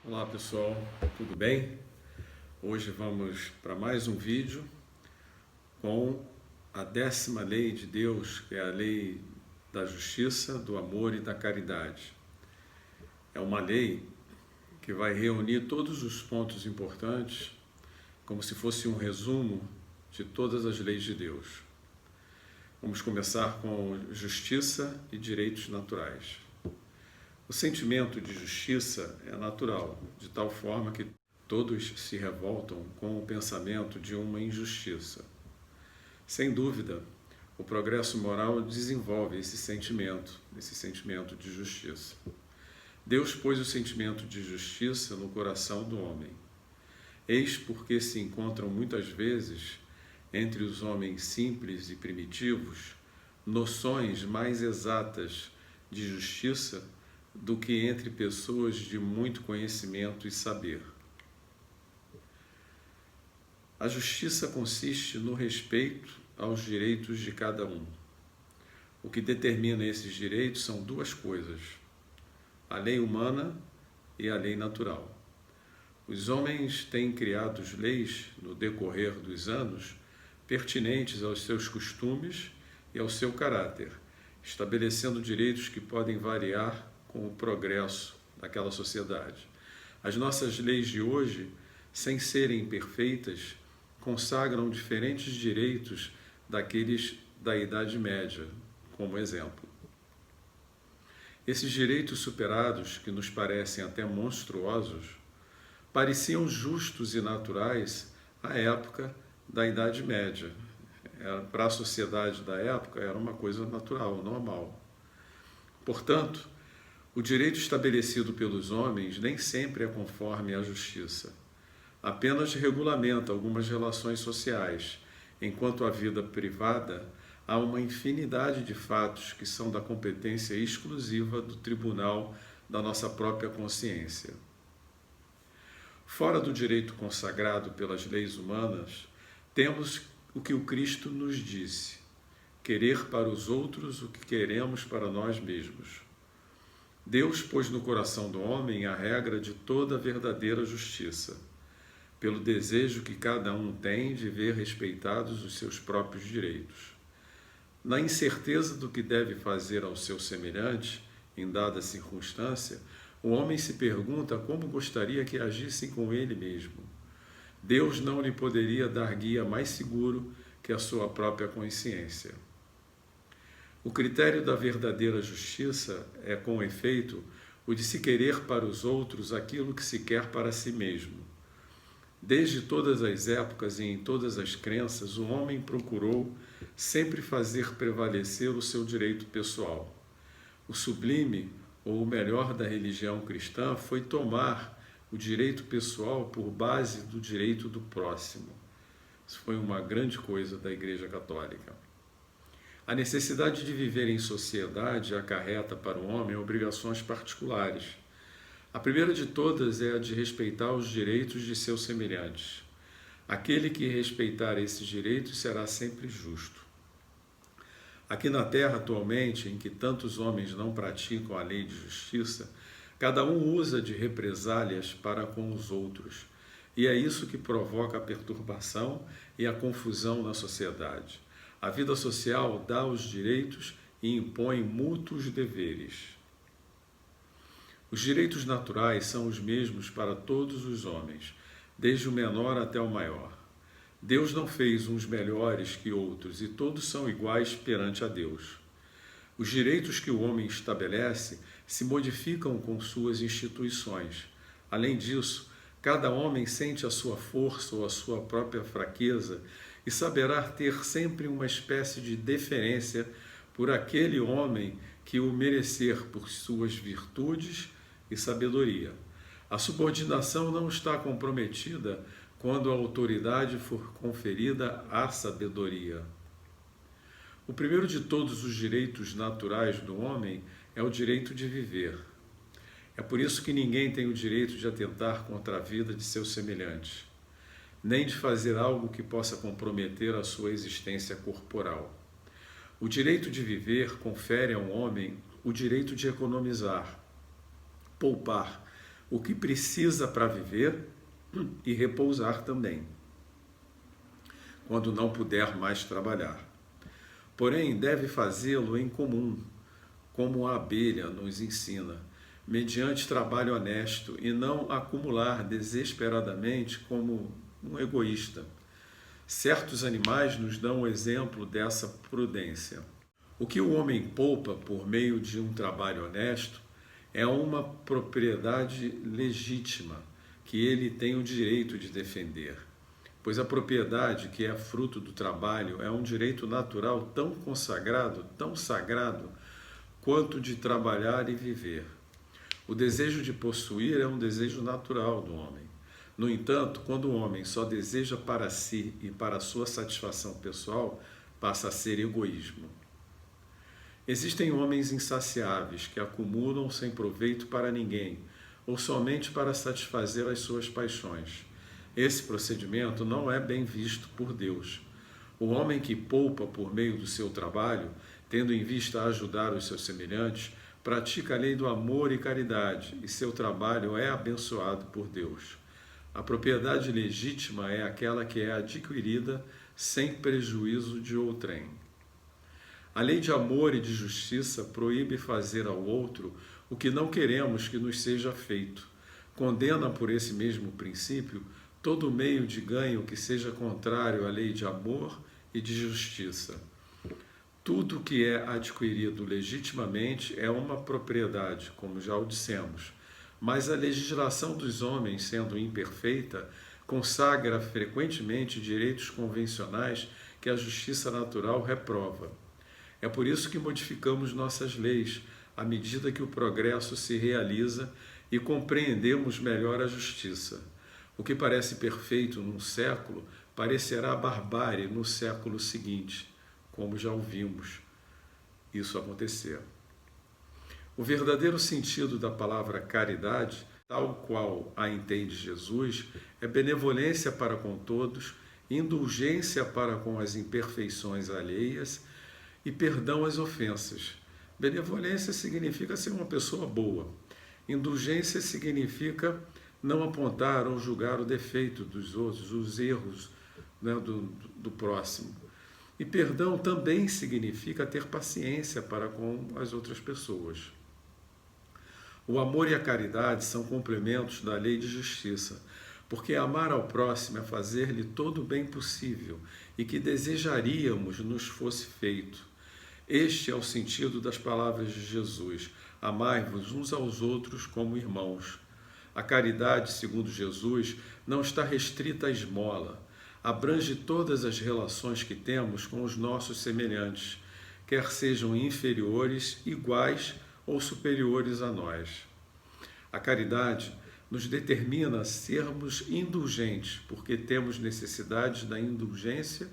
Olá pessoal, tudo bem? Hoje vamos para mais um vídeo com a 10ª lei de Deus, que é a lei da justiça, do amor e da caridade. É uma lei que vai reunir todos os pontos importantes, como se fosse um resumo de todas as leis de Deus. Vamos começar com justiça e direitos naturais. O sentimento de justiça é natural, de tal forma que todos se revoltam com o pensamento de uma injustiça. Sem dúvida, o progresso moral desenvolve esse sentimento de justiça. Deus pôs o sentimento de justiça no coração do homem. Eis porque se encontram muitas vezes, entre os homens simples e primitivos, noções mais exatas de justiça do que entre pessoas de muito conhecimento e saber. A justiça consiste no respeito aos direitos de cada um. O que determina esses direitos são duas coisas: a lei humana e a lei natural. Os homens têm criado leis no decorrer dos anos pertinentes aos seus costumes e ao seu caráter, estabelecendo direitos que podem variar com o progresso daquela sociedade. As nossas leis de hoje, sem serem perfeitas, consagram diferentes direitos daqueles da Idade Média, como exemplo. Esses direitos superados, que nos parecem até monstruosos, pareciam justos e naturais à época da Idade Média. Para a sociedade da época era uma coisa natural, normal. Portanto, o direito estabelecido pelos homens nem sempre é conforme à justiça. Apenas regulamenta algumas relações sociais, enquanto a vida privada há uma infinidade de fatos que são da competência exclusiva do tribunal da nossa própria consciência. Fora do direito consagrado pelas leis humanas, temos o que o Cristo nos disse: querer para os outros o que queremos para nós mesmos. Deus pôs no coração do homem a regra de toda a verdadeira justiça, pelo desejo que cada um tem de ver respeitados os seus próprios direitos. Na incerteza do que deve fazer ao seu semelhante, em dada circunstância, o homem se pergunta como gostaria que agissem com ele mesmo. Deus não lhe poderia dar guia mais seguro que a sua própria consciência. O critério da verdadeira justiça é, com efeito, o de se querer para os outros aquilo que se quer para si mesmo. Desde todas as épocas e em todas as crenças, o homem procurou sempre fazer prevalecer o seu direito pessoal. O sublime, ou o melhor da religião cristã, foi tomar o direito pessoal por base do direito do próximo. Isso foi uma grande coisa da Igreja Católica. A necessidade de viver em sociedade acarreta para o homem obrigações particulares. A primeira de todas é a de respeitar os direitos de seus semelhantes. Aquele que respeitar esses direitos será sempre justo. Aqui na Terra, atualmente, em que tantos homens não praticam a lei de justiça, cada um usa de represálias para com os outros. E é isso que provoca a perturbação e a confusão na sociedade. A vida social dá os direitos e impõe mútuos deveres. Os direitos naturais são os mesmos para todos os homens, desde o menor até o maior. Deus não fez uns melhores que outros e todos são iguais perante a Deus. Os direitos que o homem estabelece se modificam com suas instituições. Além disso, cada homem sente a sua força ou a sua própria fraqueza e saberá ter sempre uma espécie de deferência por aquele homem que o merecer por suas virtudes e sabedoria. A subordinação não está comprometida quando a autoridade for conferida à sabedoria. O primeiro de todos os direitos naturais do homem é o direito de viver. É por isso que ninguém tem o direito de atentar contra a vida de seus semelhantes, nem de fazer algo que possa comprometer a sua existência corporal. O direito de viver confere ao homem o direito de economizar, poupar, o que precisa para viver e repousar também, quando não puder mais trabalhar. Porém, deve fazê-lo em comum, como a abelha nos ensina, mediante trabalho honesto, e não acumular desesperadamente como um egoísta. Certos animais nos dão o exemplo dessa prudência. O que o homem poupa por meio de um trabalho honesto é uma propriedade legítima que ele tem o direito de defender, pois a propriedade que é fruto do trabalho é um direito natural tão consagrado, tão sagrado, quanto de trabalhar e viver. O desejo de possuir é um desejo natural do homem. No entanto, quando o homem só deseja para si e para a sua satisfação pessoal, passa a ser egoísmo. Existem homens insaciáveis que acumulam sem proveito para ninguém, ou somente para satisfazer as suas paixões. Esse procedimento não é bem visto por Deus. O homem que poupa por meio do seu trabalho, tendo em vista ajudar os seus semelhantes, pratica a lei do amor e caridade, e seu trabalho é abençoado por Deus. A propriedade legítima é aquela que é adquirida sem prejuízo de outrem. A lei de amor e de justiça proíbe fazer ao outro o que não queremos que nos seja feito. Condena por esse mesmo princípio todo meio de ganho que seja contrário à lei de amor e de justiça. Tudo que é adquirido legitimamente é uma propriedade, como já o dissemos, mas a legislação dos homens, sendo imperfeita, consagra frequentemente direitos convencionais que a justiça natural reprova. É por isso que modificamos nossas leis, à medida que o progresso se realiza e compreendemos melhor a justiça. O que parece perfeito num século parecerá barbárie no século seguinte, como já ouvimos isso acontecer. O verdadeiro sentido da palavra caridade, tal qual a entende Jesus, é benevolência para com todos, indulgência para com as imperfeições alheias e perdão às ofensas. Benevolência significa ser uma pessoa boa. Indulgência significa não apontar ou julgar o defeito dos outros, os erros, né, do próximo. E perdão também significa ter paciência para com as outras pessoas. O amor e a caridade são complementos da lei de justiça, porque amar ao próximo é fazer-lhe todo o bem possível e que desejaríamos nos fosse feito. Este é o sentido das palavras de Jesus: amai-vos uns aos outros como irmãos. A caridade, segundo Jesus, não está restrita à esmola. Abrange todas as relações que temos com os nossos semelhantes, quer sejam inferiores, iguais ou superiores a nós. A caridade nos determina a sermos indulgentes, porque temos necessidade da indulgência,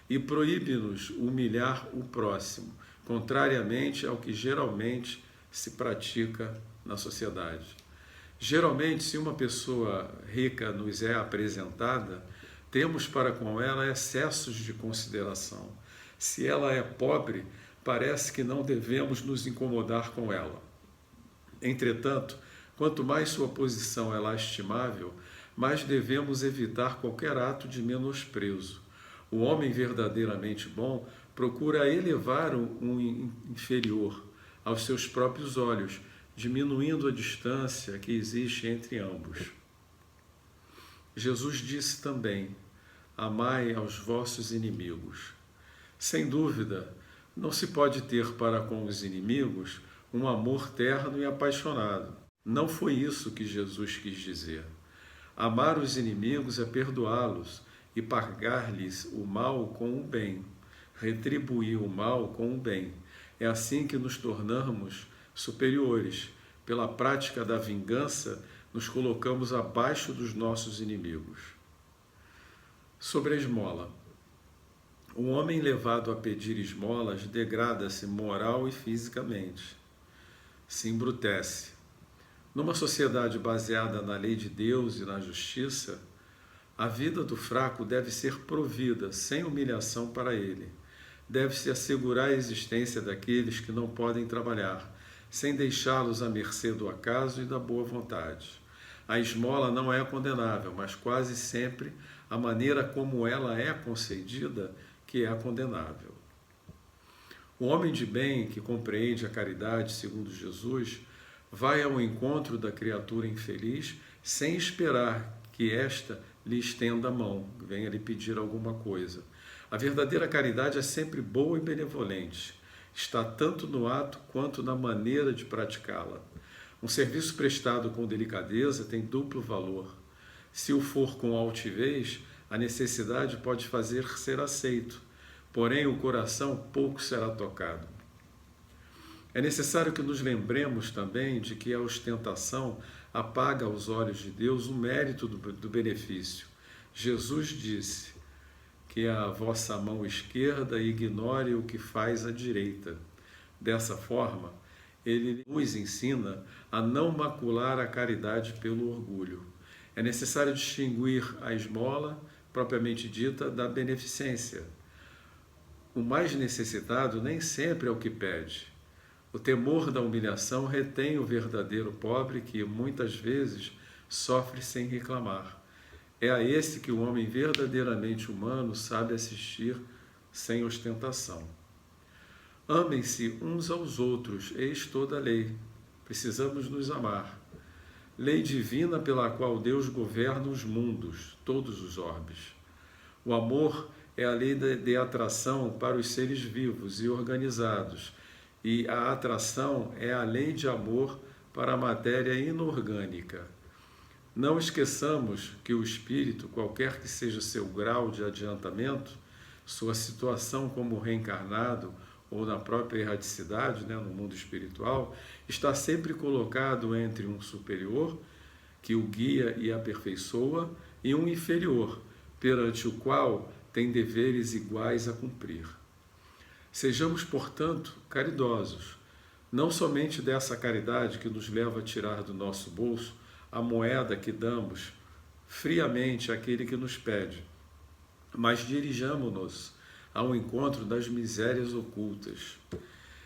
e proíbe-nos humilhar o próximo, contrariamente ao que geralmente se pratica na sociedade. Geralmente, se uma pessoa rica nos é apresentada, temos para com ela excessos de consideração. Se ela é pobre, parece que não devemos nos incomodar com ela. Entretanto, quanto mais sua posição é lastimável, mais devemos evitar qualquer ato de menosprezo. O homem verdadeiramente bom procura elevar um inferior aos seus próprios olhos, diminuindo a distância que existe entre ambos. Jesus disse também: amai aos vossos inimigos. Sem dúvida, não se pode ter para com os inimigos um amor terno e apaixonado. Não foi isso que Jesus quis dizer. Amar os inimigos é perdoá-los e pagar-lhes o mal com o bem, retribuir o mal com o bem. É assim que nos tornamos superiores. Pela prática da vingança, nos colocamos abaixo dos nossos inimigos. Sobre a esmola. O homem levado a pedir esmolas degrada-se moral e fisicamente. Se embrutece. Numa sociedade baseada na lei de Deus e na justiça, a vida do fraco deve ser provida sem humilhação para ele. Deve-se assegurar a existência daqueles que não podem trabalhar, sem deixá-los à mercê do acaso e da boa vontade. A esmola não é condenável, mas quase sempre a maneira como ela é concedida que é condenável. O homem de bem que compreende a caridade segundo Jesus vai ao encontro da criatura infeliz sem esperar que esta lhe estenda a mão, venha lhe pedir alguma coisa. A verdadeira caridade é sempre boa e benevolente. Está tanto no ato quanto na maneira de praticá-la. Um serviço prestado com delicadeza tem duplo valor. Se o for com altivez, a necessidade pode fazer ser aceito, porém o coração pouco será tocado. É necessário que nos lembremos também de que a ostentação apaga aos olhos de Deus o mérito do benefício. Jesus disse que a vossa mão esquerda ignore o que faz a direita. Dessa forma, ele nos ensina a não macular a caridade pelo orgulho. É necessário distinguir a esmola, propriamente dita, da beneficência. O mais necessitado nem sempre é o que pede. O temor da humilhação retém o verdadeiro pobre que, muitas vezes, sofre sem reclamar. É a esse que o homem verdadeiramente humano sabe assistir sem ostentação. Amem-se uns aos outros, eis toda a lei. Precisamos nos amar. Lei divina pela qual Deus governa os mundos, todos os orbes. O amor é a lei de atração para os seres vivos e organizados, e a atração é a lei de amor para a matéria inorgânica. Não esqueçamos que o espírito, qualquer que seja seu grau de adiantamento, sua situação como reencarnado ou na própria erraticidade, no mundo espiritual, está sempre colocado entre um superior, que o guia e aperfeiçoa, e um inferior, perante o qual tem deveres iguais a cumprir. Sejamos, portanto, caridosos, não somente dessa caridade que nos leva a tirar do nosso bolso a moeda que damos friamente àquele que nos pede, mas dirijamo-nos ao encontro das misérias ocultas.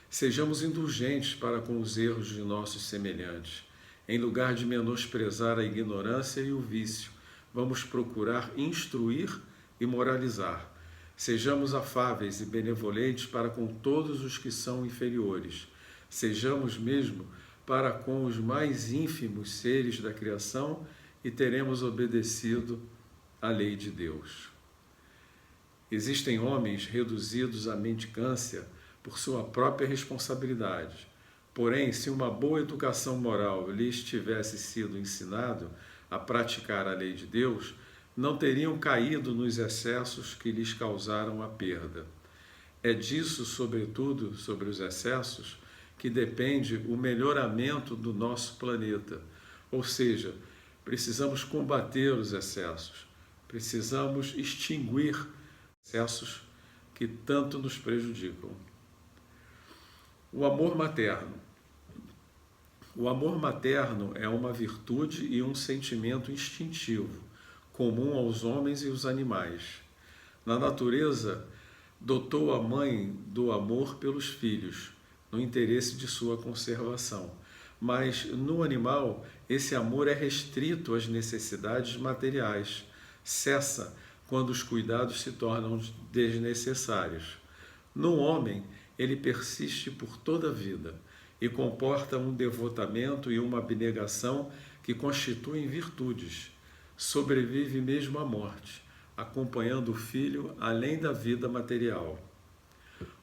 Sejamos indulgentes para com os erros de nossos semelhantes. Em lugar de menosprezar a ignorância e o vício, vamos procurar instruir e moralizar. Sejamos afáveis e benevolentes para com todos os que são inferiores. Sejamos mesmo para com os mais ínfimos seres da criação e teremos obedecido à lei de Deus. Existem homens reduzidos à mendicância por sua própria responsabilidade. Porém, se uma boa educação moral lhes tivesse sido ensinado a praticar a lei de Deus, não teriam caído nos excessos que lhes causaram a perda. É disso, sobretudo, sobre os excessos, que depende o melhoramento do nosso planeta. Ou seja, precisamos combater os excessos, precisamos extinguir excessos que tanto nos prejudicam. O amor materno. O amor materno é uma virtude e um sentimento instintivo, comum aos homens e aos animais. Na natureza, dotou a mãe do amor pelos filhos, no interesse de sua conservação. Mas no animal, esse amor é restrito às necessidades materiais, cessa quando os cuidados se tornam desnecessários. No homem, ele persiste por toda a vida e comporta um devotamento e uma abnegação que constituem virtudes. Sobrevive mesmo à morte, acompanhando o filho além da vida material.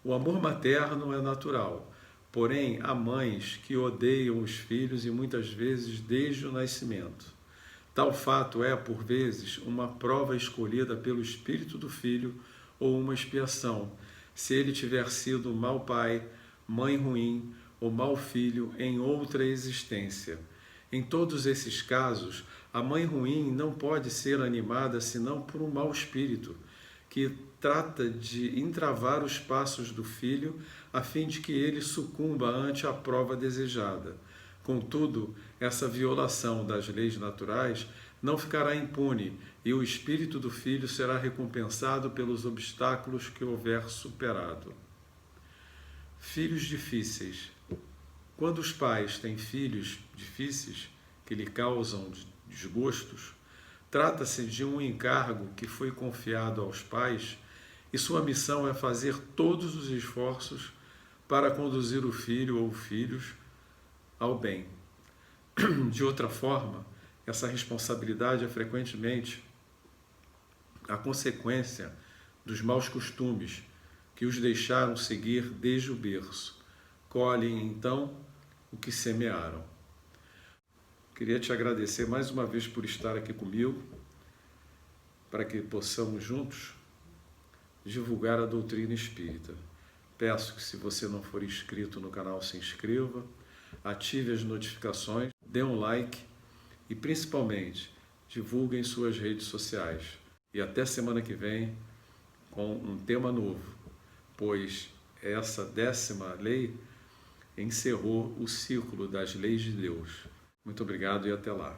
O amor materno é natural, porém há mães que odeiam os filhos e muitas vezes desde o nascimento. Tal fato é, por vezes, uma prova escolhida pelo espírito do filho ou uma expiação, se ele tiver sido mau pai, mãe ruim ou mau filho em outra existência. Em todos esses casos, a mãe ruim não pode ser animada senão por um mau espírito, que trata de entravar os passos do filho a fim de que ele sucumba ante a prova desejada. Contudo, essa violação das leis naturais não ficará impune e o espírito do filho será recompensado pelos obstáculos que houver superado. Filhos difíceis. Quando os pais têm filhos difíceis, que lhe causam desgostos, trata-se de um encargo que foi confiado aos pais e sua missão é fazer todos os esforços para conduzir o filho ou filhos ao bem. De outra forma, essa responsabilidade é frequentemente a consequência dos maus costumes que os deixaram seguir desde o berço. Colhem, então, o que semearam. Queria te agradecer mais uma vez por estar aqui comigo, para que possamos juntos divulgar a doutrina espírita. Peço que, se você não for inscrito no canal, se inscreva, ative as notificações, dê um like e, principalmente, divulgue em suas redes sociais. E até semana que vem com um tema novo, pois essa 10ª lei encerrou o ciclo das leis de Deus. Muito obrigado e até lá.